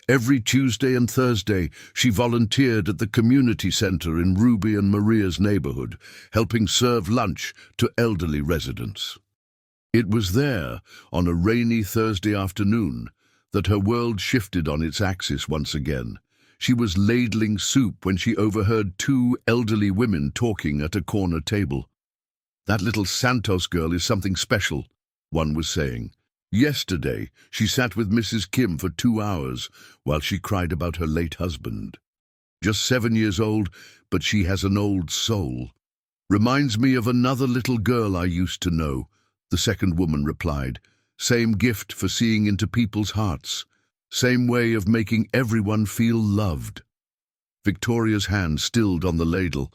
Every Tuesday and Thursday, she volunteered at the community center in Ruby and Maria's neighborhood, helping serve lunch to elderly residents. It was there, on a rainy Thursday afternoon, that her world shifted on its axis once again. She was ladling soup when she overheard 2 elderly women talking at a corner table. "That little Santos girl is something special," one was saying. "Yesterday, she sat with Mrs. Kim for 2 hours while she cried about her late husband. Just 7 years old, but she has an old soul. Reminds me of another little girl I used to know," the second woman replied. "Same gift for seeing into people's hearts. Same way of making everyone feel loved." Victoria's hand stilled on the ladle.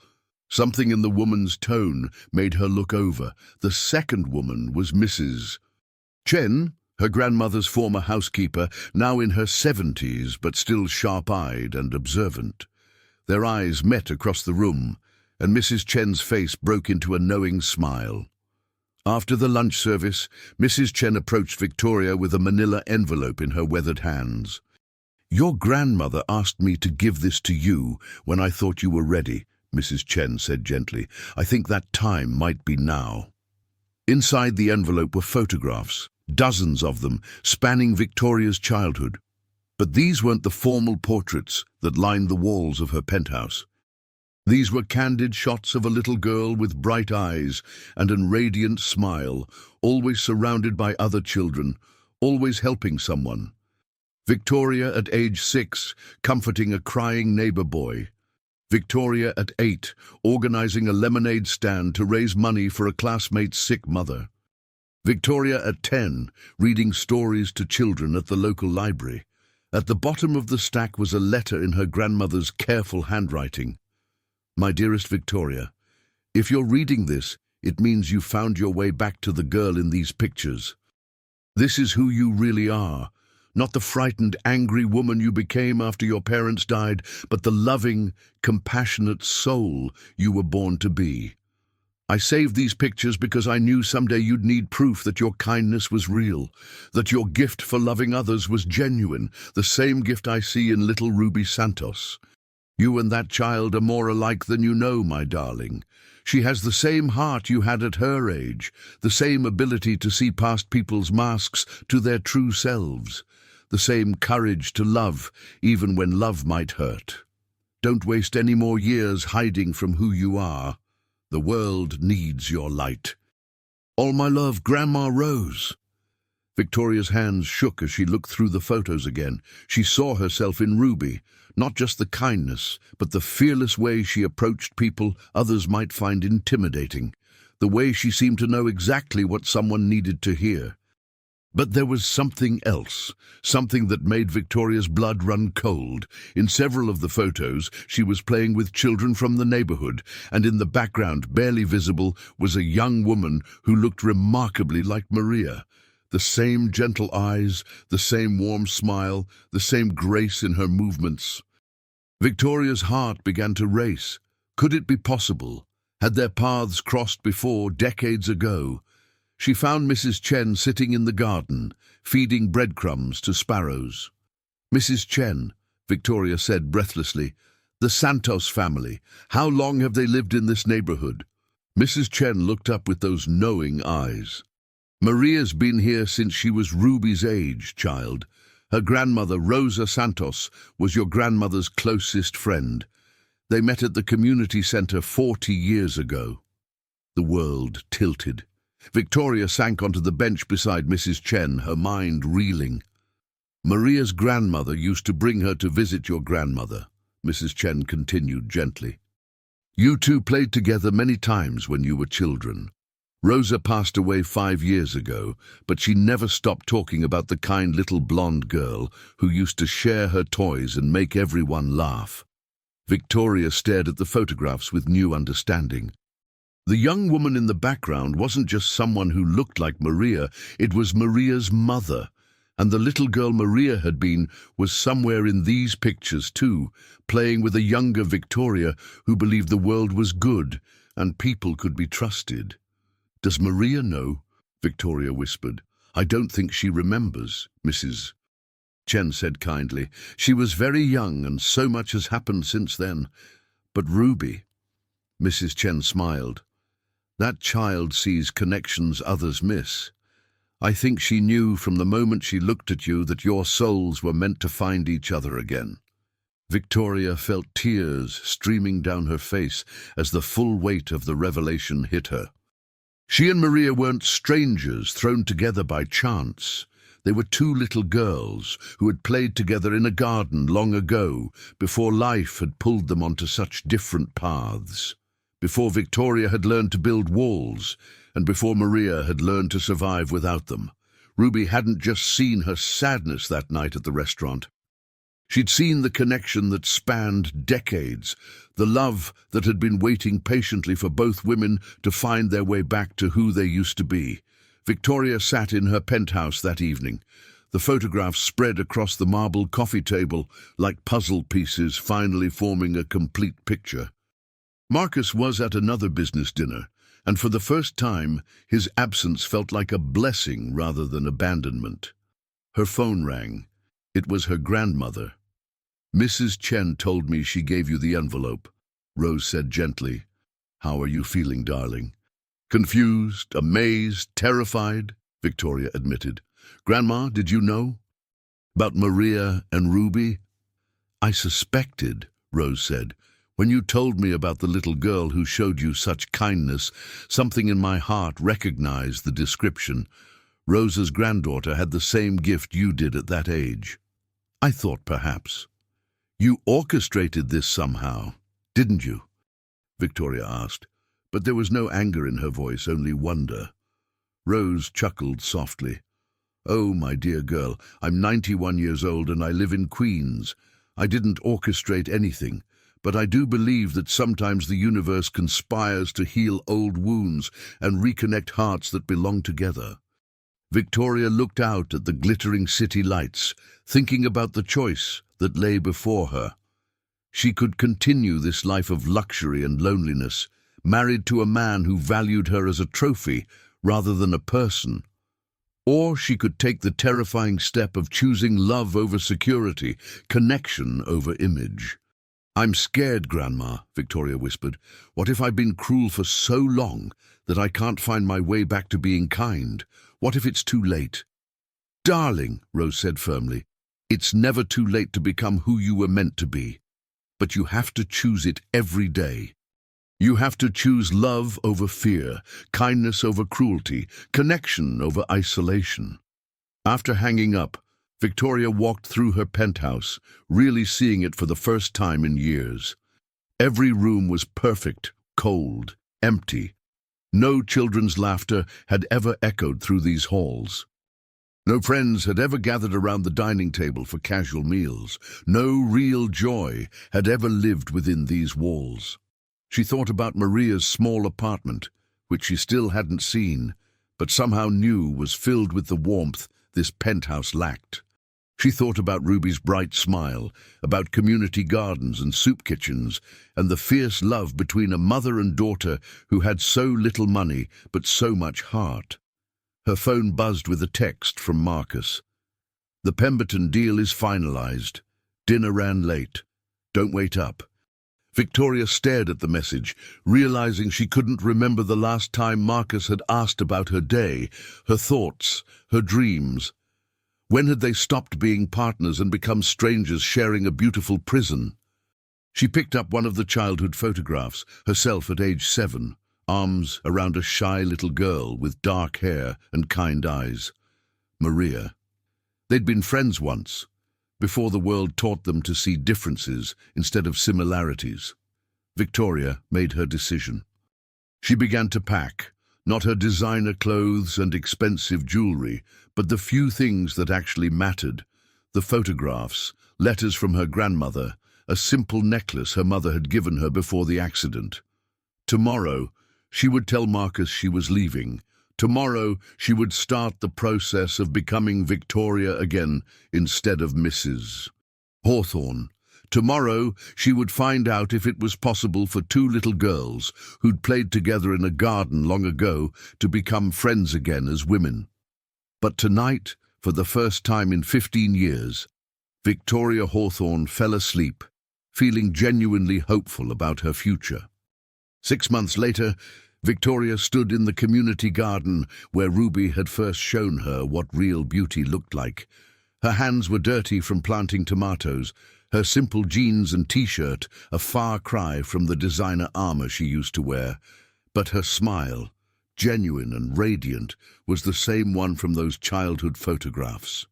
Something in the woman's tone made her look over. The second woman was Mrs. Chen, her grandmother's former housekeeper, now in her 70s but still sharp-eyed and observant. Their eyes met across the room, and Mrs. Chen's face broke into a knowing smile. After the lunch service, Mrs. Chen approached Victoria with a manila envelope in her weathered hands. "Your grandmother asked me to give this to you when I thought you were ready," Mrs. Chen said gently. "I think that time might be now." Inside the envelope were photographs, dozens of them, spanning Victoria's childhood. But these weren't the formal portraits that lined the walls of her penthouse. These were candid shots of a little girl with bright eyes and a radiant smile, always surrounded by other children, always helping someone. Victoria at age 6, comforting a crying neighbor boy. Victoria at 8, organizing a lemonade stand to raise money for a classmate's sick mother. Victoria at 10, reading stories to children at the local library. At the bottom of the stack was a letter in her grandmother's careful handwriting. "My dearest Victoria, if you're reading this, it means you found your way back to the girl in these pictures. This is who you really are. Not the frightened, angry woman you became after your parents died, but the loving, compassionate soul you were born to be. I saved these pictures because I knew someday you'd need proof that your kindness was real, that your gift for loving others was genuine, the same gift I see in little Ruby Santos. You and that child are more alike than you know, my darling. She has the same heart you had at her age, the same ability to see past people's masks to their true selves, the same courage to love, even when love might hurt. Don't waste any more years hiding from who you are. The world needs your light. All my love, Grandma Rose." Victoria's hands shook as she looked through the photos again. She saw herself in Ruby, not just the kindness, but the fearless way she approached people others might find intimidating, the way she seemed to know exactly what someone needed to hear. But there was something else, something that made Victoria's blood run cold. In several of the photos, she was playing with children from the neighborhood, and in the background, barely visible, was a young woman who looked remarkably like Maria. The same gentle eyes, the same warm smile, the same grace in her movements. Victoria's heart began to race. Could it be possible? Had their paths crossed before, decades ago? She found Mrs. Chen sitting in the garden, feeding breadcrumbs to sparrows. "Mrs. Chen," Victoria said breathlessly, "the Santos family, how long have they lived in this neighborhood?" Mrs. Chen looked up with those knowing eyes. "Maria's been here since she was Ruby's age, child. Her grandmother, Rosa Santos, was your grandmother's closest friend. They met at the community center 40 years ago." The world tilted. Victoria sank onto the bench beside Mrs. Chen, her mind reeling. "Maria's grandmother used to bring her to visit your grandmother," Mrs. Chen continued gently. "You two played together many times when you were children. Rosa passed away 5 years ago, but she never stopped talking about the kind little blonde girl who used to share her toys and make everyone laugh." Victoria stared at the photographs with new understanding. The young woman in the background wasn't just someone who looked like Maria, it was Maria's mother. And the little girl Maria had been was somewhere in these pictures too, playing with a younger Victoria who believed the world was good and people could be trusted. "Does Maria know?" Victoria whispered. "I don't think she remembers," Mrs. Chen said kindly. "She was very young and so much has happened since then. But Ruby," Mrs. Chen smiled, "that child sees connections others miss. I think she knew from the moment she looked at you that your souls were meant to find each other again." Victoria felt tears streaming down her face as the full weight of the revelation hit her. She and Maria weren't strangers thrown together by chance. They were two little girls who had played together in a garden long ago, before life had pulled them onto such different paths. Before Victoria had learned to build walls, and before Maria had learned to survive without them. Ruby hadn't just seen her sadness that night at the restaurant. She'd seen the connection that spanned decades, the love that had been waiting patiently for both women to find their way back to who they used to be. Victoria sat in her penthouse that evening. The photographs spread across the marble coffee table like puzzle pieces finally forming a complete picture. Marcus was at another business dinner, and for the first time, his absence felt like a blessing rather than abandonment. Her phone rang. It was her grandmother. "Mrs. Chen told me she gave you the envelope," Rose said gently. "How are you feeling, darling?" "Confused, amazed, terrified," Victoria admitted. "Grandma, did you know? About Maria and Ruby?" "I suspected," Rose said. "When you told me about the little girl who showed you such kindness, something in my heart recognized the description. Rosa's granddaughter had the same gift you did at that age. I thought perhaps. You orchestrated this somehow, didn't you?" Victoria asked, but there was no anger in her voice, only wonder. Rose chuckled softly. "Oh, my dear girl, I'm 91 years old and I live in Queens. I didn't orchestrate anything. But I do believe that sometimes the universe conspires to heal old wounds and reconnect hearts that belong together." Victoria looked out at the glittering city lights, thinking about the choice that lay before her. She could continue this life of luxury and loneliness, married to a man who valued her as a trophy rather than a person. Or she could take the terrifying step of choosing love over security, connection over image. "I'm scared, Grandma," Victoria whispered. "What if I've been cruel for so long that I can't find my way back to being kind? What if it's too late?" "Darling," Rose said firmly, "it's never too late to become who you were meant to be. But you have to choose it every day. You have to choose love over fear, kindness over cruelty, connection over isolation." After hanging up, Victoria walked through her penthouse, really seeing it for the first time in years. Every room was perfect, cold, empty. No children's laughter had ever echoed through these halls. No friends had ever gathered around the dining table for casual meals. No real joy had ever lived within these walls. She thought about Maria's small apartment, which she still hadn't seen, but somehow knew was filled with the warmth this penthouse lacked. She thought about Ruby's bright smile, about community gardens and soup kitchens, and the fierce love between a mother and daughter who had so little money but so much heart. Her phone buzzed with a text from Marcus. "The Pemberton deal is finalized. Dinner ran late. Don't wait up." Victoria stared at the message, realizing she couldn't remember the last time Marcus had asked about her day, her thoughts, her dreams. When had they stopped being partners and become strangers sharing a beautiful prison? She picked up one of the childhood photographs, herself at age 7, arms around a shy little girl with dark hair and kind eyes. Maria. They'd been friends once, before the world taught them to see differences instead of similarities. Victoria made her decision. She began to pack, not her designer clothes and expensive jewelry, but the few things that actually mattered. The photographs, letters from her grandmother, a simple necklace her mother had given her before the accident. Tomorrow, she would tell Marcus she was leaving. Tomorrow, she would start the process of becoming Victoria again instead of Mrs. Hawthorne. Tomorrow, she would find out if it was possible for two little girls who'd played together in a garden long ago to become friends again as women. But tonight, for the first time in 15 years, Victoria Hawthorne fell asleep, feeling genuinely hopeful about her future. 6 months later, Victoria stood in the community garden where Ruby had first shown her what real beauty looked like. Her hands were dirty from planting tomatoes, her simple jeans and t-shirt a far cry from the designer armor she used to wear. But her smile, genuine and radiant, was the same one from those childhood photographs.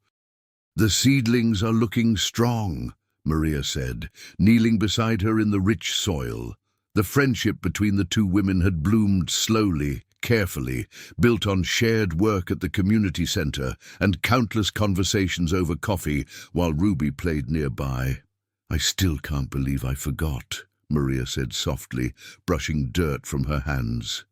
"The seedlings are looking strong," Maria said, kneeling beside her in the rich soil. The friendship between the two women had bloomed slowly, carefully, built on shared work at the community center and countless conversations over coffee while Ruby played nearby. "I still can't believe I forgot," Maria said softly, brushing dirt from her hands.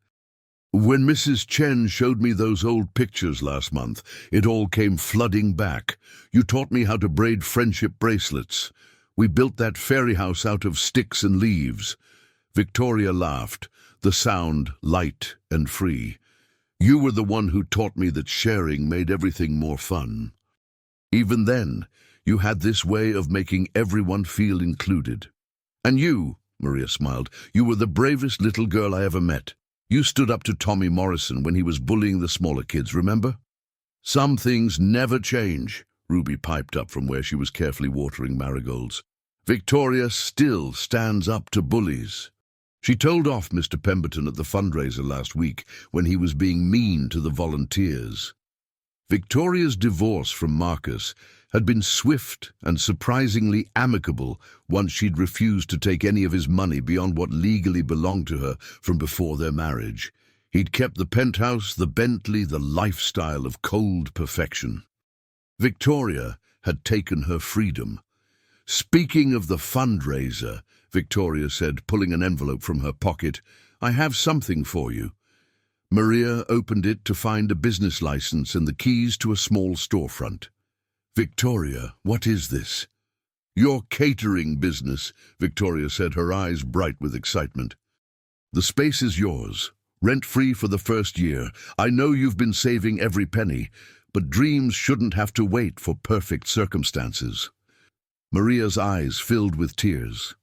"When Mrs. Chen showed me those old pictures last month, it all came flooding back. You taught me how to braid friendship bracelets. We built that fairy house out of sticks and leaves." Victoria laughed, the sound light and free. "You were the one who taught me that sharing made everything more fun. Even then, you had this way of making everyone feel included. And you," Maria smiled, "you were the bravest little girl I ever met. You stood up to Tommy Morrison when he was bullying the smaller kids, remember?" "Some things never change," Ruby piped up from where she was carefully watering marigolds. "Victoria still stands up to bullies." She told off Mr. Pemberton at the fundraiser last week when he was being mean to the volunteers. Victoria's divorce from Marcus had been swift and surprisingly amicable once she'd refused to take any of his money beyond what legally belonged to her from before their marriage. He'd kept the penthouse, the Bentley, the lifestyle of cold perfection. Victoria had taken her freedom. "Speaking of the fundraiser," Victoria said, pulling an envelope from her pocket, "I have something for you." Maria opened it to find a business license and the keys to a small storefront. "Victoria, what is this?" "Your catering business," Victoria said, her eyes bright with excitement. "The space is yours, rent-free for the first year. I know you've been saving every penny, but dreams shouldn't have to wait for perfect circumstances." Maria's eyes filled with tears.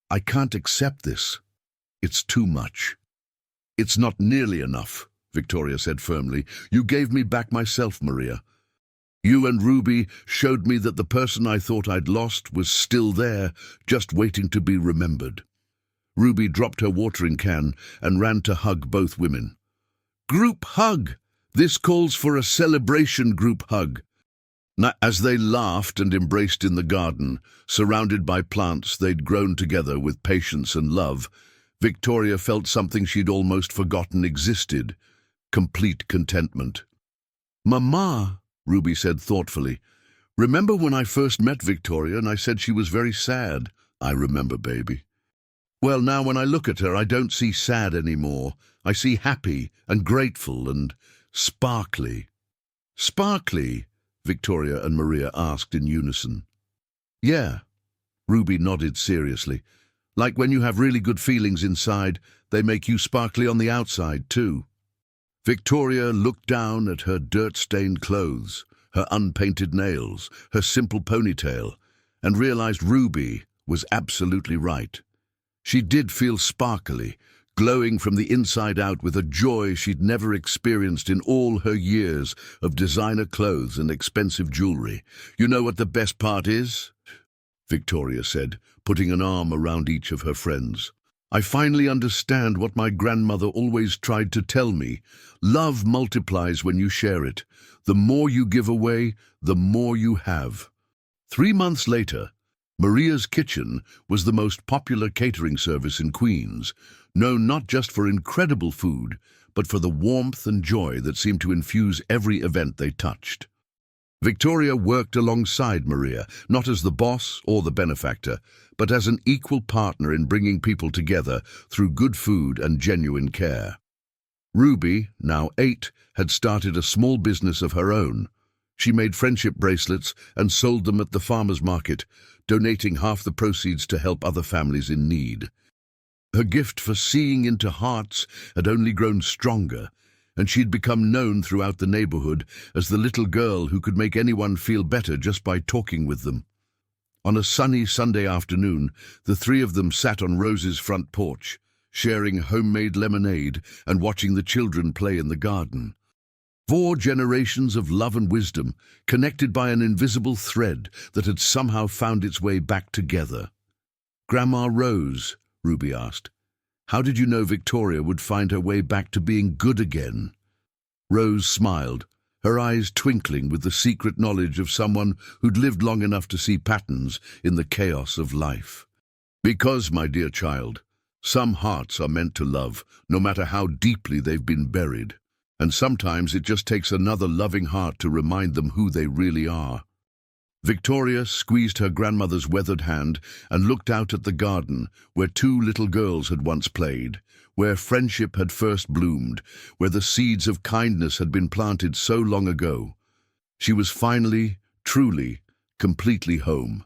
"I can't accept this. It's too much." "It's not nearly enough," Victoria said firmly. "You gave me back myself, Maria. You and Ruby showed me that the person I thought I'd lost was still there, just waiting to be remembered." Ruby dropped her watering can and ran to hug both women. "Group hug!" This calls for a celebration group hug. As they laughed and embraced in the garden, surrounded by plants they'd grown together with patience and love, Victoria felt something she'd almost forgotten existed: complete contentment. "Mama," Ruby said thoughtfully, "remember when I first met Victoria and I said she was very sad?" "I remember, baby." "Well, now when I look at her, I don't see sad anymore. I see happy and grateful and sparkly." "Sparkly?" Victoria and Maria asked in unison. "Yeah," Ruby nodded seriously. "Like when you have really good feelings inside, they make you sparkly on the outside too." Victoria looked down at her dirt-stained clothes, her unpainted nails, her simple ponytail, and realized Ruby was absolutely right. She did feel sparkly, glowing from the inside out with a joy she'd never experienced in all her years of designer clothes and expensive jewelry. "You know what the best part is?" Victoria said, putting an arm around each of her friends. "I finally understand what my grandmother always tried to tell me. Love multiplies when you share it. The more you give away, the more you have." 3 months later, Maria's Kitchen was the most popular catering service in Queens, known not just for incredible food, but for the warmth and joy that seemed to infuse every event they touched. Victoria worked alongside Maria, not as the boss or the benefactor, but as an equal partner in bringing people together through good food and genuine care. Ruby, now 8, had started a small business of her own. She made friendship bracelets and sold them at the farmer's market, donating half the proceeds to help other families in need. Her gift for seeing into hearts had only grown stronger, and she'd become known throughout the neighborhood as the little girl who could make anyone feel better just by talking with them. On a sunny Sunday afternoon, the three of them sat on Rose's front porch, sharing homemade lemonade and watching the children play in the garden. 4 generations of love and wisdom, connected by an invisible thread that had somehow found its way back together. "Grandma Rose," Ruby asked, "how did you know Victoria would find her way back to being good again?" Rose smiled, her eyes twinkling with the secret knowledge of someone who'd lived long enough to see patterns in the chaos of life. "Because, my dear child, some hearts are meant to love, no matter how deeply they've been buried. And sometimes it just takes another loving heart to remind them who they really are." Victoria squeezed her grandmother's weathered hand and looked out at the garden where 2 little girls had once played, where friendship had first bloomed, where the seeds of kindness had been planted so long ago. She was finally, truly, completely home.